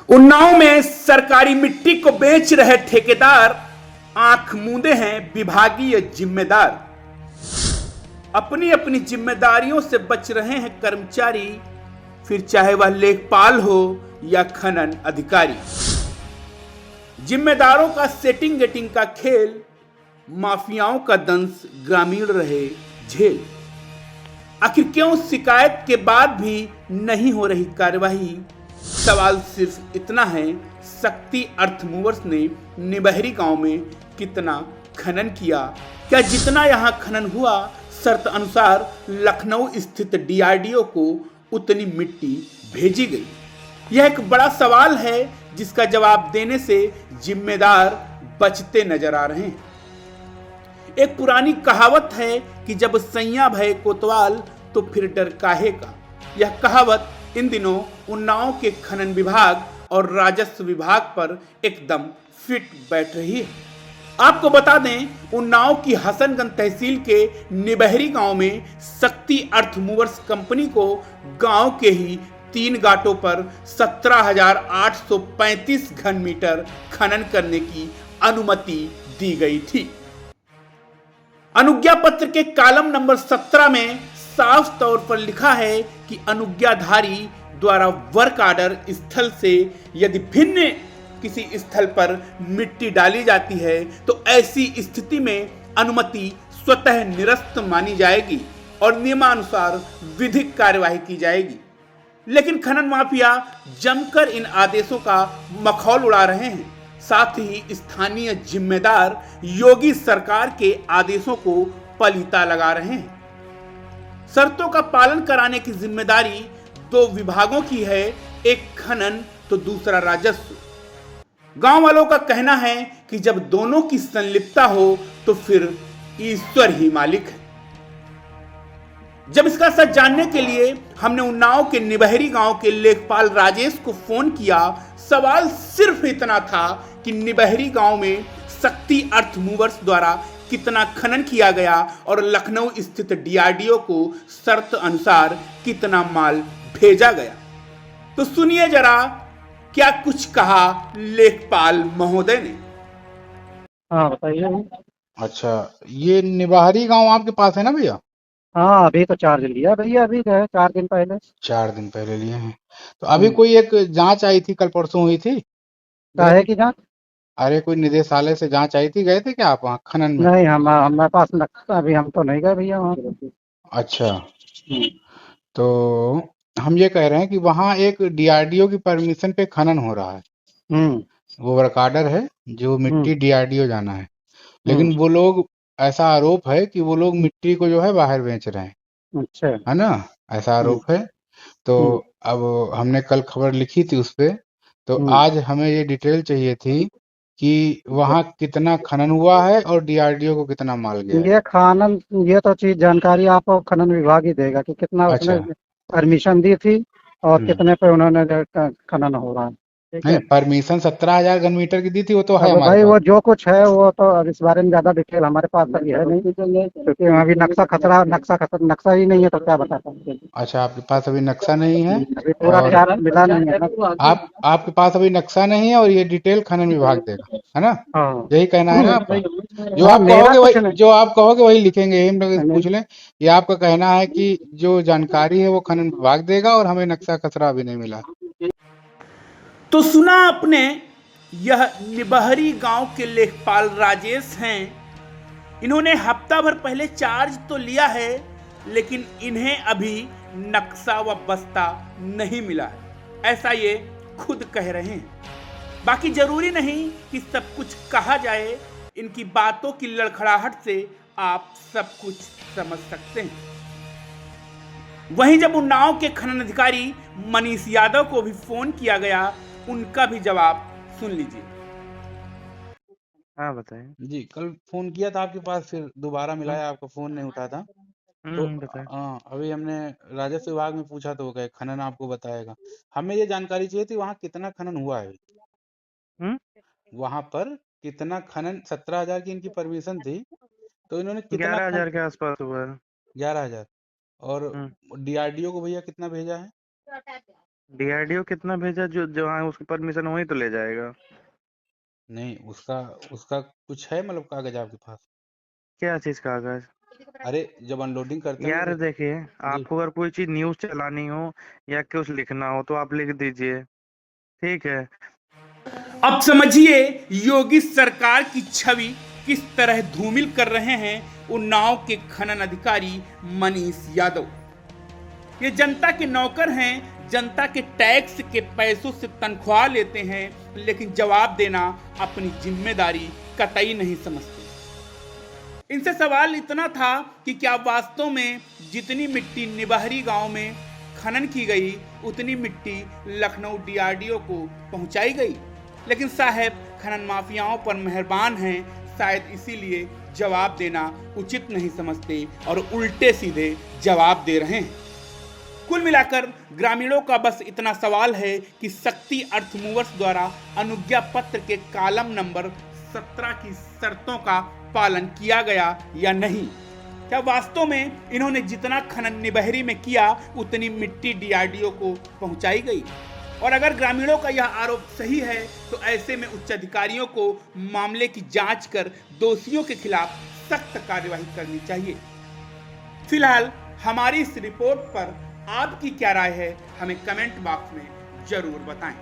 उन्नाव में सरकारी मिट्टी को बेच रहे ठेकेदार आंख मूंदे हैं विभागीय जिम्मेदार। अपनी अपनी जिम्मेदारियों से बच रहे हैं कर्मचारी, फिर चाहे वह लेखपाल हो या खनन अधिकारी। जिम्मेदारों का सेटिंग गेटिंग का खेल, माफियाओं का दंश ग्रामीण रहे झेल। आखिर क्यों शिकायत के बाद भी नहीं हो रही कार्यवाही? सवाल सिर्फ इतना है, शक्ति अर्थ मूवर्स ने निबहरी गांव में कितना खनन किया? क्या जितना यहां खनन हुआ शर्त अनुसार लखनऊ स्थित डीआरडीओ को उतनी मिट्टी भेजी गई? यह एक बड़ा सवाल है जिसका जवाब देने से जिम्मेदार बचते नजर आ रहे हैं। एक पुरानी कहावत है कि जब सैया भय कोतवाल तो फिर डर काहे का। यह कहावत इन दिनों उन्नाव के खनन विभाग और राजस्व विभाग पर एकदम फिट बैठ रही है। आपको बता दें, उन्नाव की हसनगंज तहसील के निबहरी गांव में शक्ति अर्थ मूवर्स कंपनी को गांव के ही 3 घाटों पर 17,835 घन मीटर खनन करने की अनुमति दी गई थी। अनुज्ञा पत्र के कॉलम नंबर 17 में साफ तौर पर लिखा है कि अनुज्ञाधारी द्वारा वर्क आर्डर स्थल से यदि भिन्न किसी स्थल पर मिट्टी डाली जाती है तो ऐसी स्थिति में अनुमति स्वतः निरस्त मानी जाएगी और नियमानुसार विधिक कार्यवाही की जाएगी। लेकिन खनन माफिया जमकर इन आदेशों का मखौल उड़ा रहे हैं। साथ ही स्थानीय जिम्मेदार योगी सरकार के आदेशों को पलीता लगा रहे हैं। शर्तों का पालन कराने की जिम्मेदारी 2 विभागों की है, एक खनन तो दूसरा राजस्व। गांव वालों का कहना है कि जब दोनों की संलिप्तता हो तो फिर ईश्वर ही मालिक है। जब इसका सच जानने के लिए हमने उन्नाव के निबहरी गांव के लेखपाल राजेश को फोन किया, सवाल सिर्फ इतना था कि निबहरी गांव में शक्ति अर्थ मूवर्स द्वारा कितना खनन किया गया और लखनऊ स्थित डीआरडीओ को शर्त अनुसार कितना माल भेजा गया। तो सुनिए जरा क्या कुछ कहा लेखपाल महोदय ने। हाँ बताइए। अच्छा, ये निबाहरी गांव आपके पास है ना भैया? हाँ अभी तो चार्ज लिया भैया, अभी जो है 4 दिन पहले। 4 दिन पहले लिए हैं। तो अभी कोई एक जांच आई थी, कल परसों हुई थी? काहे की जांच? अरे कोई निदेशालय से जांच आई थी, गए थे क्या आप वहाँ खनन में? नहीं, हमारे पास नक्शा, अभी हम तो नहीं गए भैया वहाँ। अच्छा, तो हम ये कह रहे हैं कि वहाँ एक डीआरडीओ की परमिशन पे खनन हो रहा है। वो वर्क आर्डर है जो मिट्टी डीआरडीओ जाना है, लेकिन वो लोग, ऐसा आरोप है कि वो लोग मिट्टी को जो है बाहर बेच रहे हैं। अच्छा। है ना, ऐसा आरोप है। तो अब हमने कल खबर लिखी थी उस पे, तो आज हमें ये डिटेल चाहिए थी कि वहाँ कितना खनन हुआ है और डीआरडीओ को कितना माल गया है। ये खनन, ये तो चीज जानकारी आपको खनन विभाग ही देगा कि कितना उसने अच्छा, परमिशन दी थी और कितने पे उन्होंने जो खनन हो रहा है। ठीक नहीं, है। परमिशन 17,000 घन मीटर की दी थी, वो तो है अब हमारे भाई पास। वो जो कुछ है वो तो अब इस बारे में ज्यादा डिटेल हमारे पास अभी है नहीं, क्योंकि अभी नक्शा ही नहीं है, तो क्या बताता हूँ। अच्छा, आपके पास अभी नक्शा नहीं है अभी पूरा और चार्ज मिला नहीं है ना। आपके पास अभी नक्शा नहीं है और ये डिटेल खनन विभाग देगा, है ना? हाँ यही कहना है ना आपका? जो हाँ, आप मेरा कहोगे कुछ वही, नहीं। जो आप कहोगे वही लिखेंगे, हम लोग नहीं, पूछ लें। ये आपका कहना है कि जो जानकारी है वो खनन विभाग देगा और हमें नक्शा खसरा अभी नहीं मिला। तो सुना आपने, यह निबहरी गांव के लेखपाल राजेश हैं। इन्होंने हफ्ता भर पहले चार्ज तो लिया है, लेकिन इन्हें अभी नक्शा व बस्ता नहीं मिला है, ऐसा ये खुद कह रहे हैं। बाकी जरूरी नहीं कि सब कुछ कहा जाए, इनकी बातों की लड़खड़ाहट से आप सब कुछ समझ सकते हैं। वहीं जब उन्नाव के खनन अधिकारी मनीष यादव को भी फोन किया गया, उनका भी जवाब सुन लीजिए। हाँ बताइए। जी, कल फोन किया था आपके पास, फिर दोबारा मिलाया, आपका फोन नहीं उठा था। तो बताइए। अभी हमने राजस्व विभाग में पूछा तो वो कहे खनन आपको बताएगा। हमें ये जानकारी चाहिए थी, वहाँ कितना खनन हुआ है अभी? वहाँ पर कितना खनन? 17,000 की इनकी परमिशन थी, तो इन्होंने कितना 11,000 के आसपास हुआ है। 11,000। और डीआरडीओ को भैया कितना भेजा है? डीआरडीओ कितना भेजा, जो जहाँ उसकी परमिशन वहीं तो ले जाएगा। नहीं, उसका उसका कुछ है मतलब कागज आपके पास? क्या चीज कागज? अरे जब अनलोडिंग करते यार होंगे देखिए, जी। आपको अगर कोई चीज न्यूज चलानी हो या कुछ लिखना हो तो आप लिख दीजिए, ठीक है। अब समझिए योगी सरकार की छवि किस तरह धूमिल कर रहे हैं उन्नाव के खनन अधिकारी मनीष यादव। ये जनता के नौकर हैं, जनता के टैक्स के पैसों से तनख्वाह लेते हैं, लेकिन जवाब देना अपनी जिम्मेदारी कतई नहीं समझते। इनसे सवाल इतना था कि क्या वास्तव में जितनी मिट्टी निबहरी गांव में खनन की गई उतनी मिट्टी लखनऊ डीआरडीओ को पहुंचाई गई। लेकिन साहब खनन माफियाओं पर मेहरबान हैं, शायद इसीलिए जवाब देना उचित नहीं समझते और उल्टे सीधे जवाब दे रहे हैं। कुल मिलाकर ग्रामीणों का बस इतना सवाल है कि शक्ति अर्थ मूवर्स द्वारा अनुज्ञा पत्र के कॉलम नंबर 17 की शर्तों का पालन किया गया या नहीं। क्या वास्तव में इन्होंने जितना खनन निबहरी में किया उतनी मिट्टी डीआरडीओ को पहुंचाई गई? और अगर ग्रामीणों का यह आरोप सही है तो ऐसे में उच्च अधिकारियों को मामले की जांच कर दोषियों के खिलाफ सख्त कार्यवाही करनी चाहिए। फिलहाल हमारी इस रिपोर्ट पर आपकी क्या राय है, हमें कमेंट बॉक्स में जरूर बताएं।